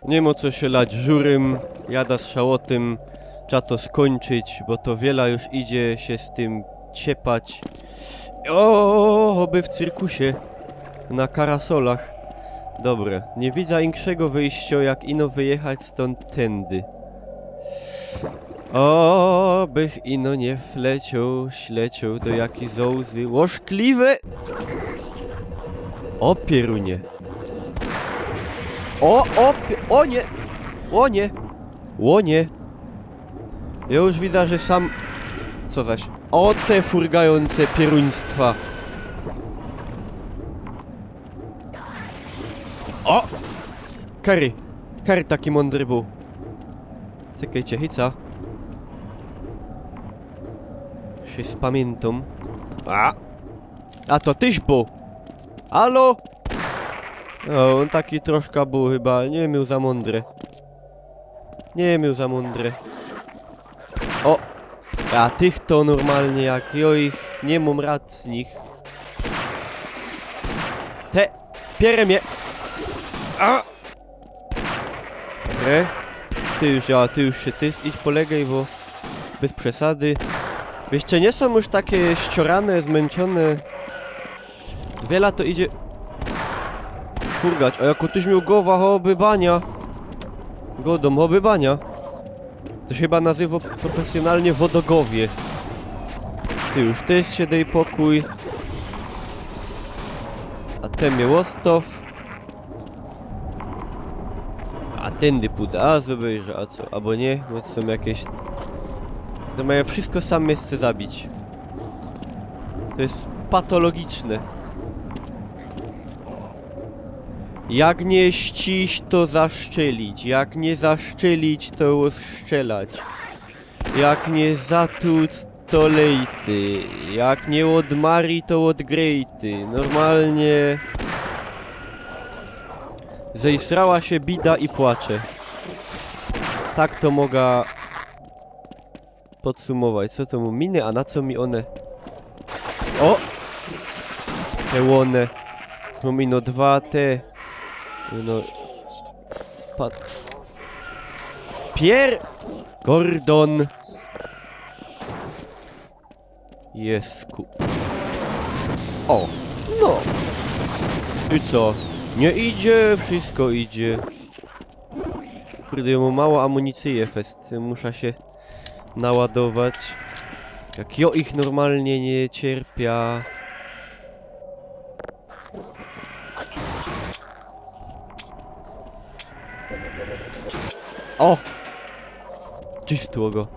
Nie ma co się lać żurym, jada z szałotym. Trzeba to skończyć, bo to wiele już idzie się z tym ciepać. O, oby w cyrkusie. Na karasolach. Dobre, nie widzę inkszego wyjścia, jak ino wyjechać stąd tędy. O, bych ino nie wleciał, śleciał do jakiej zołzy. Łożkliwe! O, pierunie. O nie! O nie! O nie! Ja już widzę, że sam... Co zaś? O, te furgające pieruństwa! O! Kary taki mądry był. Czekajcie, hica. Się spamiętam. A to tyś był! Halo? O, on taki troszkę był chyba, nie miał za mądre. Nie miał za mądre. O! A tych to normalnie, jak ja ich nie mam rad z nich. Te! Pierę mnie! A! Dobre. Ty już się idź polegaj, bo... Bez przesady. Jeszcze nie są już takie ściorane, zmęczone. Wiele to idzie... Furgać, a jako tyś miał głowa hobybania. Godą hobybania. To się chyba nazywa profesjonalnie wodogowie. Ty już też się daj pokój. A ten miłostow. A tędy pójdę, a zobaczę, a co? Albo nie, bo to są jakieś... To mają wszystko sam miejsce zabić. To jest patologiczne. Jak nie ścić, to zaszczelić. Jak nie zaszczelić, to strzelać. Jak nie zatłuc, to lejty. Jak nie odmari, to odgrejty. Normalnie... Zejsrała się bida i płacze. Tak to mogę... podsumować. Co to mu miny, a na co mi one? O! Te łone. Mam ino dwa te... No... Gordon! Jesku. O! No! I co? Nie idzie, wszystko idzie. Kurde, ja mam mało amunicji, fest. Muszę się naładować. Jak ja ich normalnie nie cierpia. O! Czystło go.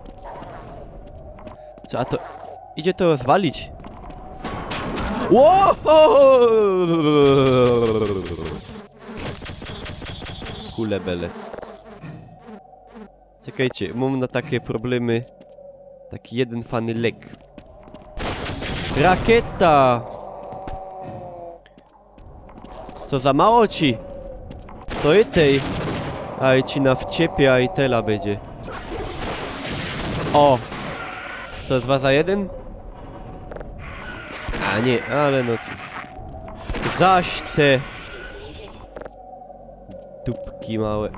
Co, a to... Idzie to rozwalić? Ło! Kulebele. Czekajcie, mam na takie problemy taki jeden fany lek. Rakieta! Co za mało ci? To i tej. A i ci na wciepie, a i tela będzie. O! Co, 2 za 1? A nie, ale no cóż. Zaś te... dupki małe.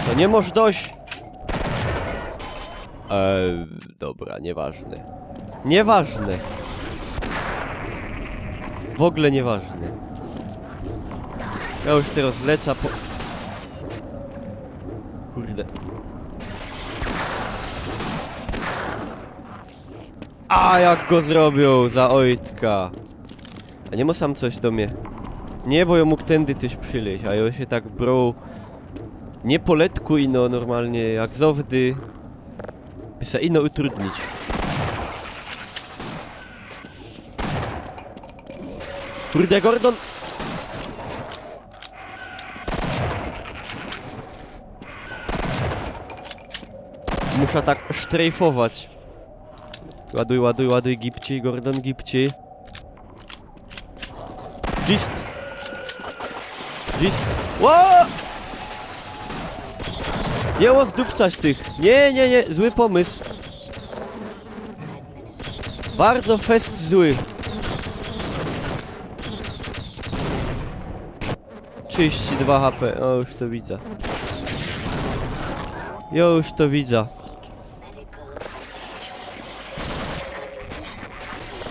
To nie możesz dość? Dobra, nieważne. Nieważne. W ogóle nieważne. Ja już teraz lecę po... Kurde. A jak go zrobią za ojtka. A nie ma sam coś do mnie. Nie, bo ja mógł tędy też przyleźć, a ja się tak brał... Nie poletku ino normalnie, jak zowdy. By se ino utrudnić. Kurde, Gordon! Muszę tak sztrajfować. Ładuj, ładuj, ładuj, gipci, Gordon, gipci. Gist! Gist! Ło! Nie ozdupcać tych! Nie, nie, nie, zły pomysł. Bardzo zły. 32 HP, o już to widzę. Ja już to widzę.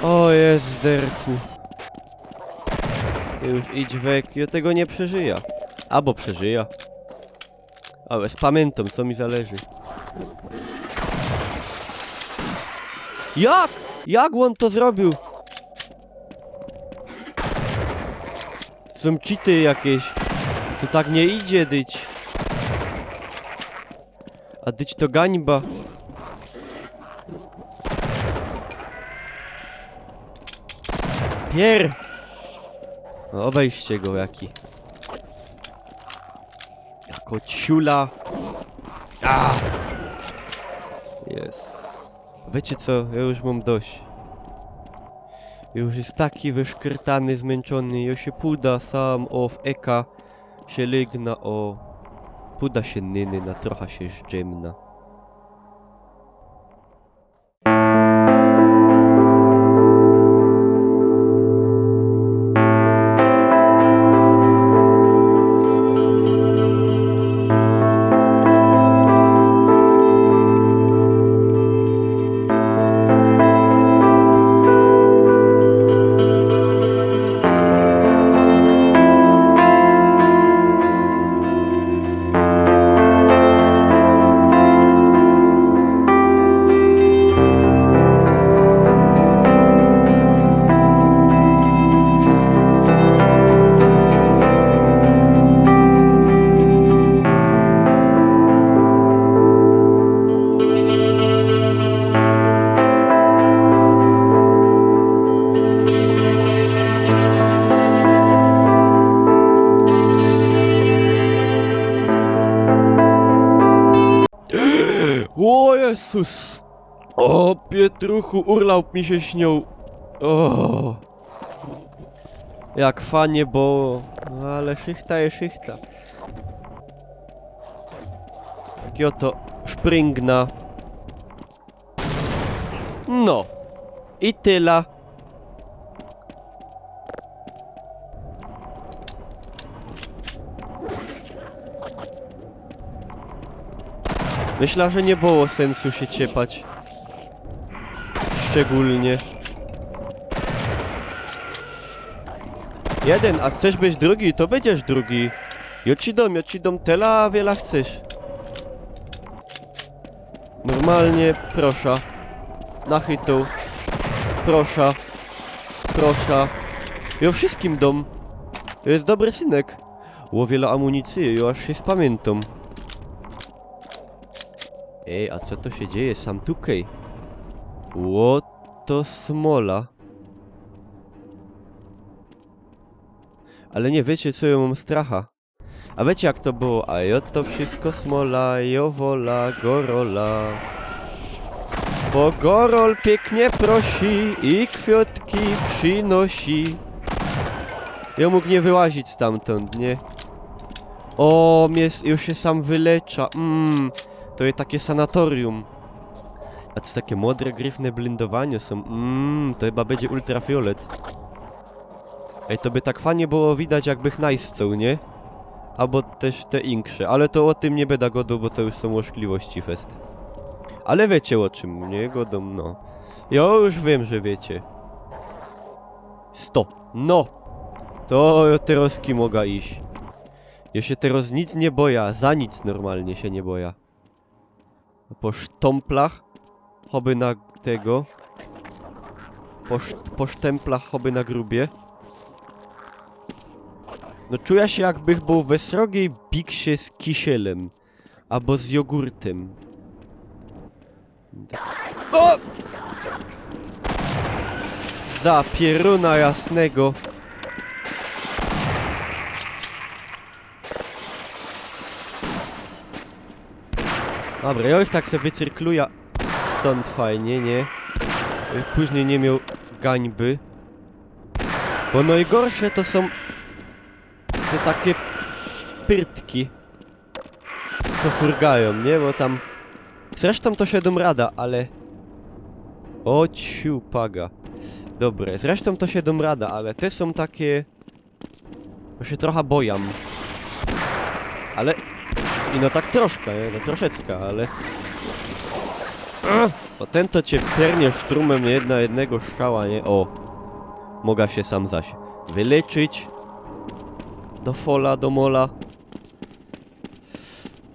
O jest derku. Już idź wek, ja tego nie przeżyję. Albo przeżyję. Ale spamiętam, co mi zależy. Jak? Jak on to zrobił? Są cheaty jakieś. To tak nie idzie dyć. A dyć to gańba. Pier! No obejście go jaki. Jako ciula. A! Jest. Wiecie co? Ja już mam dość. Już jest taki wyszkrtany, zmęczony. Ja się puda sam w eka. Się lygna o... Puda się nyny, na trochę się zdrzemna. O Jezus! O Pietruchu, urlaub mi się śnił. O, jak fajnie, bo... Ale szychta jest szychta. Taki oto szpringna. No. I tyle. Myślę, że nie było sensu się ciepać. Szczególnie. Jeden, a chcesz być drugi, to będziesz drugi. Ja ci dom tyle, wiele chcesz. Normalnie, proszę. Na chytu. Proszę. Proszę. Ja wszystkim dom. To jest dobry synek. Ło wiele amunicji, ja aż się spamiętam. Ej, a co to się dzieje? Sam tukej. Ło to smola. Ale nie wiecie, co ja mam stracha. A wiecie, jak to było? A jo to wszystko smola, jo wola, gorola. Bo gorol pięknie prosi i kwiatki przynosi. Ja mógł nie wyłazić stamtąd, nie? O, już się sam wylecza. To jest takie sanatorium. A co takie modre, gryfne blindowanie są? To chyba będzie ultrafiolet. Ej, to by tak fajnie było widać, jakbych najscał, nie? Albo też te inkrze, ale to o tym nie będę godą, bo to już są łożkliwości fest. Ale wiecie o czym, nie? Godą, no. Ja już wiem, że wiecie. 100. No! To ja teraz kim mogę iść. Ja się teraz nic nie boję, za nic normalnie się nie boję. Po sztomplach, choby na tego. Po sztemplach, choby na grubie. No czuję się, jakbych był we srogiej biksie z kisielem. Albo z jogurtem. O! Za pieruna jasnego. Dobra, ja już tak sobie wycyrkluję stąd fajnie, nie? Później nie miał gańby. Bo najgorsze to są te takie pyrtki, co furgają, nie? Bo tam... Zresztą to się dom rada, ale... O ciu, paga. Dobre, zresztą to się dom rada, ale te są takie... Bo się trochę bojam. Ale... I no tak troszkę, nie? No troszeczkę, ale... O ten to cię piernie sztrumem jednego strzała, nie? O! Mogę się sam zaś wyleczyć. Do fola, do mola.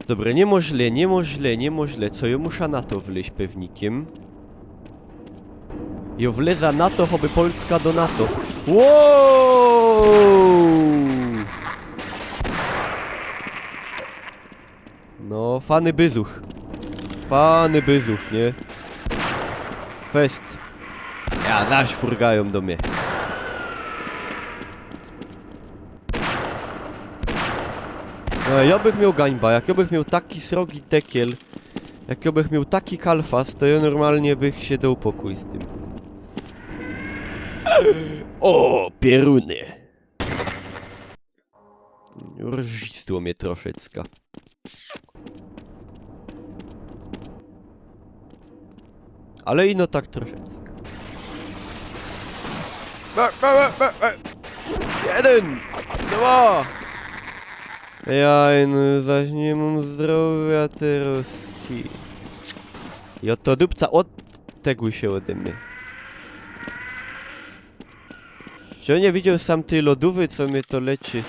Dobre, niemożle. Co, ja muszę na to wleźć pewnikiem. Jo wleza na to, choby Polska do NATO. Wow! No, fany byzuch. Fany byzuch, nie? Fest. Ja, zaś furgają do mnie. No, ja bych miał gańba, jak ja bych miał taki srogi tekiel, jak ja bych miał taki kalfas, to ja normalnie bych się dał pokój z tym. O, pieruny! Rozżistło mnie troszeczkę. Ale ino tak troszeczkę. Jeden! Dwa! Jaj, no zaś nie mam zdrowia teroski. I oto dupca od tego się ode mnie. Czy on nie widział sam tej lodówy, co mnie to leczy?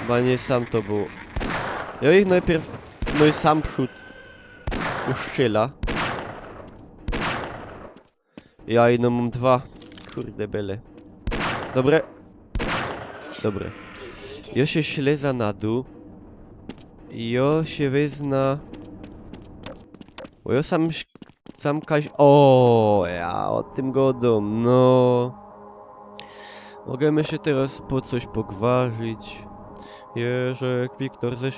Chyba nie sam to było. Ja ich najpierw... No i sam przód... uszczyla. Jaj, no mam dwa. Kurde bele. Dobre. Dobre. Ja się śleza na dół. I ja się wezna... Bo ja sam kaś... O, ja o tym godą, no. Możemy się teraz po coś pogwarzyć. Jerzek Wiktor ze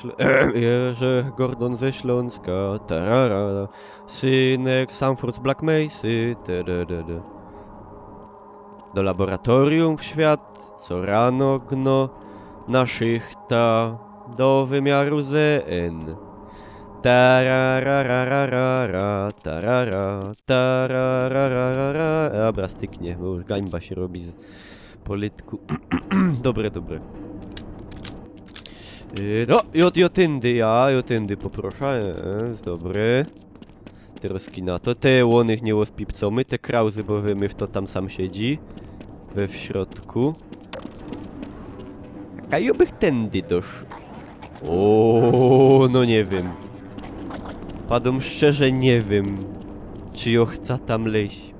Jerzek Gordon ze Śląska. Tarara. Synek Sanford z Black Mesy. Do laboratorium w świat. Co rano gno. Na szychta. Do wymiaru ZN. Tararararara, tarara, tarararara. Dobra, styknie, bo już gańba się robi z poletku. Dobre. No, jotyndy poproszę, jest dobre. Teraz na to, te łonych nie łospipcomy, te krauzy, bo wiemy, w to tam sam siedzi. We w środku. A ja bych tędy doszł. O, no nie wiem. Padom szczerze nie wiem, czy jo chce tam leźć.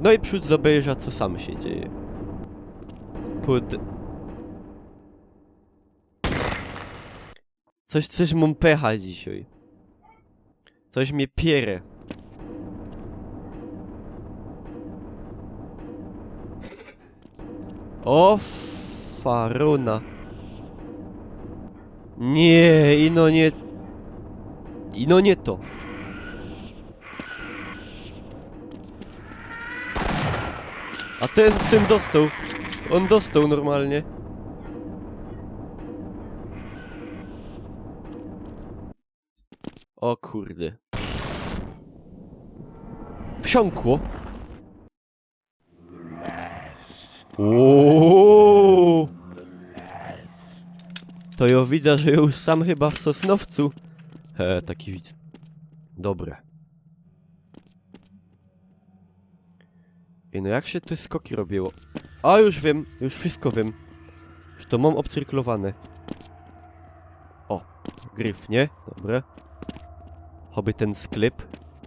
No i przód zobejrza, co sam się dzieje. Coś mam pecha dzisiaj. Coś mnie pierę. O, faruna. Nie, ino nie to. A ten dostał. On dostał normalnie. O kurde. Wsiąkło. Ooo. To ja widzę, że już sam chyba w Sosnowcu. Taki widzę. Dobre. I no jak się te skoki robiło? A już wiem, już wszystko wiem. Już to mam obcyrklowane. O, gryf, nie? Dobre. Choby ten sklep.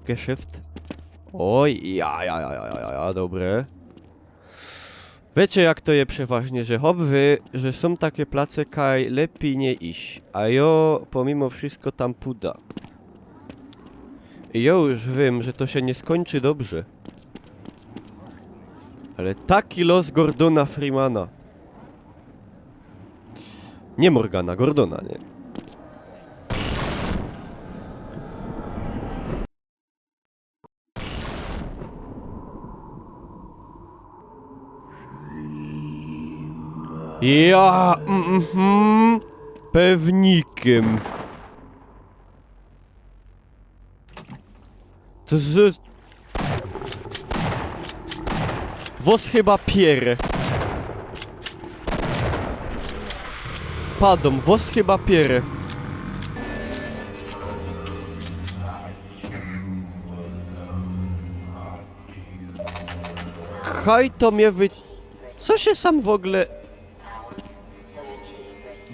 Geschäft. Oj, ja, dobre. Wiecie jak to je przeważnie, że hobby, że są takie place, kaj lepiej nie iść. A jo pomimo wszystko tam puda. I ja już wiem, że to się nie skończy dobrze. Ale taki los Gordona Freemana. Nie Morgana, Gordona, nie? Ja... pewnikiem. To z... Wos chyba pierę. Padą, wos chyba pierę. Haj to mnie Co się sam w ogóle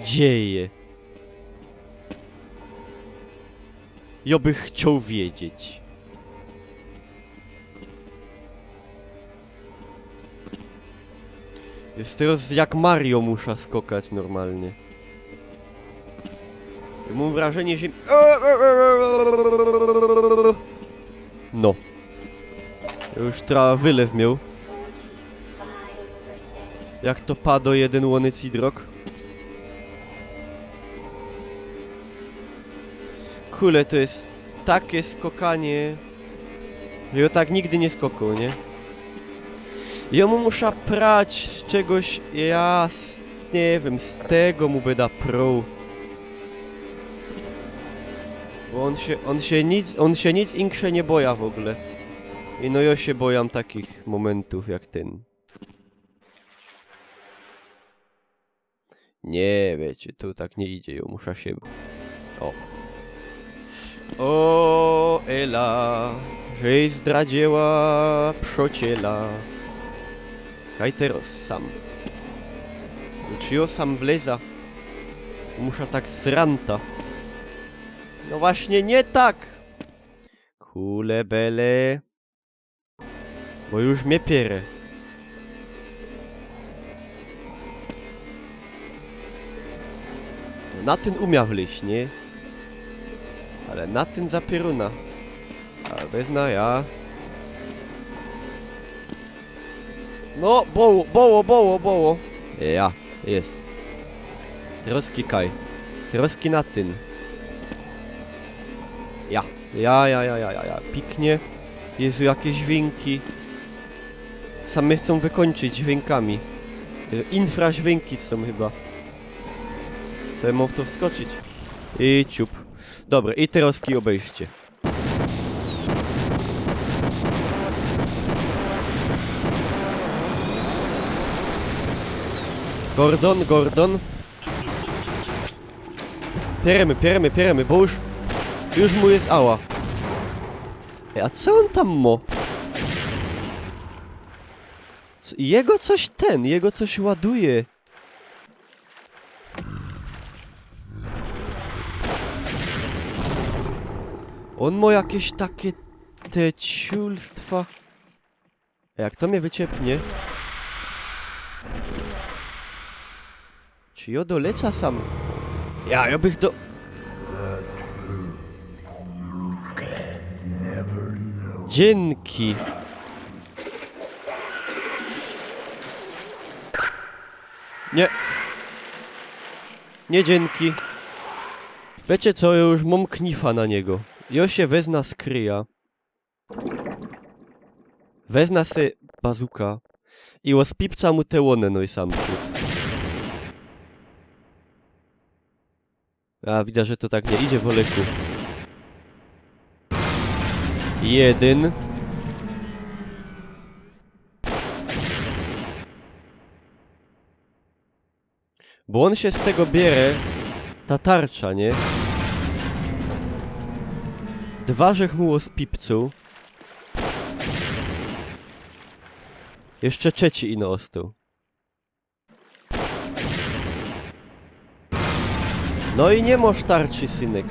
dzieje? Ja bych chciał wiedzieć. Jest teraz jak Mario muszę skokać normalnie. Ja mam wrażenie, że... No. Już trochę wylew miał. Jak to padło jeden łony cidrok. Kule, to jest takie skokanie. Ja tak nigdy nie skokał, nie? Ja mu muszę prać z czegoś, nie wiem, z tego mu by da pro. Bo on się nic inkrze nie boja w ogóle. I no ja się bojam takich momentów jak ten. Nie, wiecie, tu tak nie idzie, ja muszę się... O. O, Ela, żeś zdradziła przyjaciela. Kaj teraz sam. Czy ja sam wleza? Muszę tak z ranta. No właśnie nie tak! Kule bele. Bo już mnie pierę. Na ten umiał wleźć, nie? Ale na ten zapieruna. A wezna ja. No, boło. Ja, jest. Troski kaj. Troski na ten. Ja. Piknie. Jezu, jakie dźwięki. Same chcą wykończyć dźwiękami. Infradźwięki są chyba. Chcę mu w to wskoczyć. I ciup. Dobra, i troski obejście. Gordon. Pieremy, bo już mu jest ała. A co on tam mo? Jego coś ładuje. On ma jakieś takie te ciulstwa. Jak to mnie wyciepnie? Czy ja doleca sam? Ja bych do... Dzięki. Nie. Nie dzięki. Wiecie co, ja już mam knifa na niego. Ja się wezna skryja. Wezna se bazuka. I ospipca mu te łonę, no i sam przód. A, widzę, że to tak nie idzie, woleku. Jeden. Bo on się z tego bierze, ta tarcza, nie? Dwa żech mu z pipcu. Jeszcze trzeci ino ostał. No i nie masz tarczy, synek.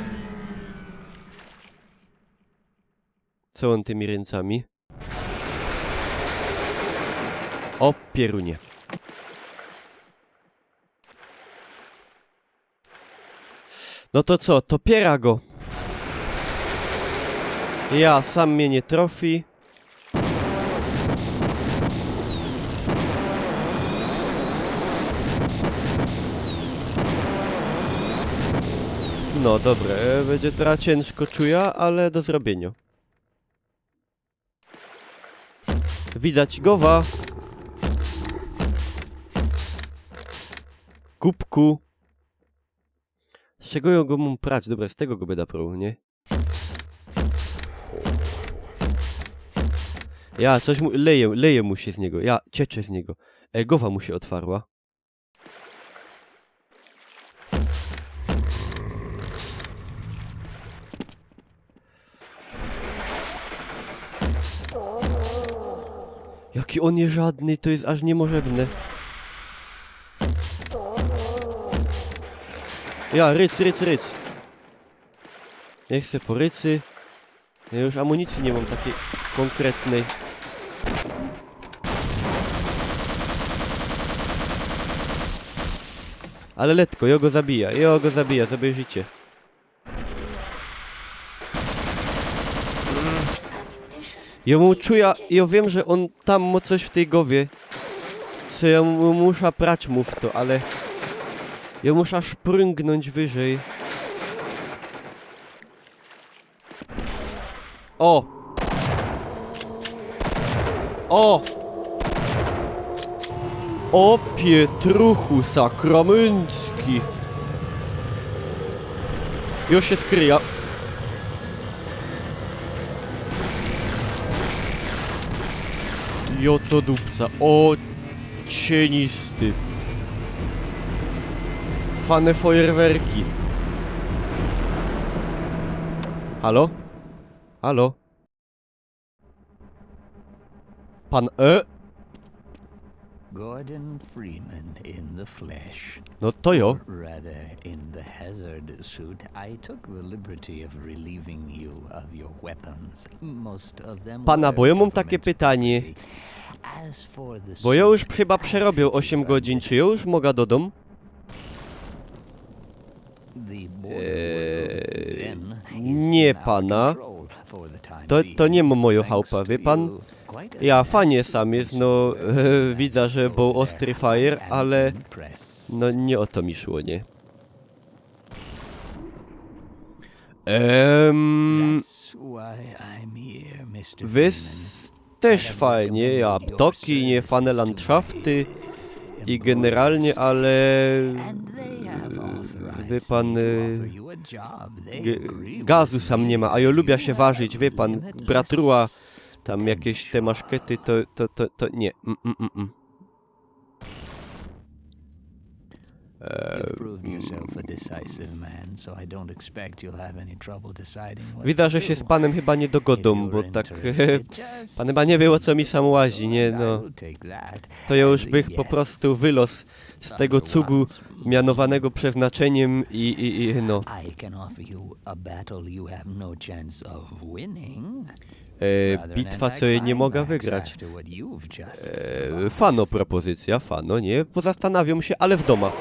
Co on tymi ręcami? O, pierunie. No to co, to piera go. Ja, sam mnie nie trofi. No dobra, będzie teraz ciężko czuję, ale do zrobienia. Widać gowa. Kubku. Z czego ja go mam prać? Dobra, z tego go będę prał, nie? Ja, coś mu... leje mu się z niego. Ja, ciecze z niego. Gowa mu się otwarła. Jaki on jest żadny, to jest aż niemożebne. Ja, ryc. Nie chcę po rycy. Ja już amunicji nie mam takiej konkretnej. Ale letko, jo go zabija, sobie życie. Ja mu czuję, ja wiem, że on tam ma coś w tej głowie. Co ja mu muszę prać mu w to, ale... Ja muszę szprągnąć wyżej. O! O! O Pietruchu sakramencki! Już się skryja. Joto dupca. O cienisty. Fane fajerwerki. Halo? Halo? Pan Gordon Freeman in the flesh. No to jo. Rather, in the hazard suit, I took the liberty of relieving you of your weapons. Most of them Pana, were bo ja mam takie government pytanie. property. As for the Bo ja już suit, chyba przerobił 8 godzin, czy ja już mogę do domu? the border then nie is in our pana. control for the time To being. nie ma moja Thanks chałupa, to wie pan? you, quite a Ja fajnie nasty sam jest, piece no of work widzę, że był ostry fire, and ale impressed. no nie o to mi szło, nie? That's why I'm here, Mr. Wy Freeman. też fajnie, ja ptoki, nie fane landschafty i generalnie, ale And they have authorized wie pan, me to offer you a job. They agree with gazu sam nie ma, a ja me. lubię You się have ważyć, wie pan, limitless bratruła, tam jakieś te maszkety, to nie. You've proved yourself a decisive man, so I don't expect you'll have any trouble deciding what Widzę, to że się do. z panem chyba nie dogodą, If bo you're tak interested, just pan chyba nie wie, o co mi sam łazi, nie I no. will take that To ja już as a bych po yes. prostu wylos z tego cugu mianowanego przeznaczeniem i no. I can offer you a battle you have no chance of winning. Rather Bitwa, an co jej nie mogę anticlimax wygrać. after what you've just survived. Fano propozycja, fano, nie? Pozastanawiam się, ale w doma.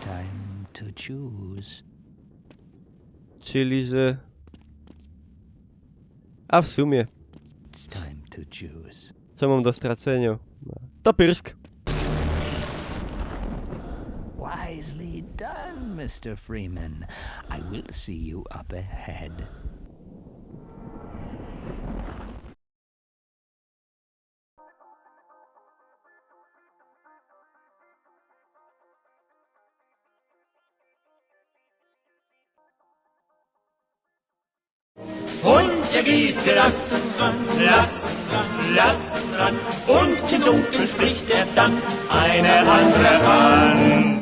Time to choose. Czyli, że... A w sumie, It's time to choose. co mam do stracenia? To pyrsk. Wisely done, Mr. Freeman. I will see you up ahead. Und er geht gelassen ran, und im Dunkeln spricht er dann eine andere an.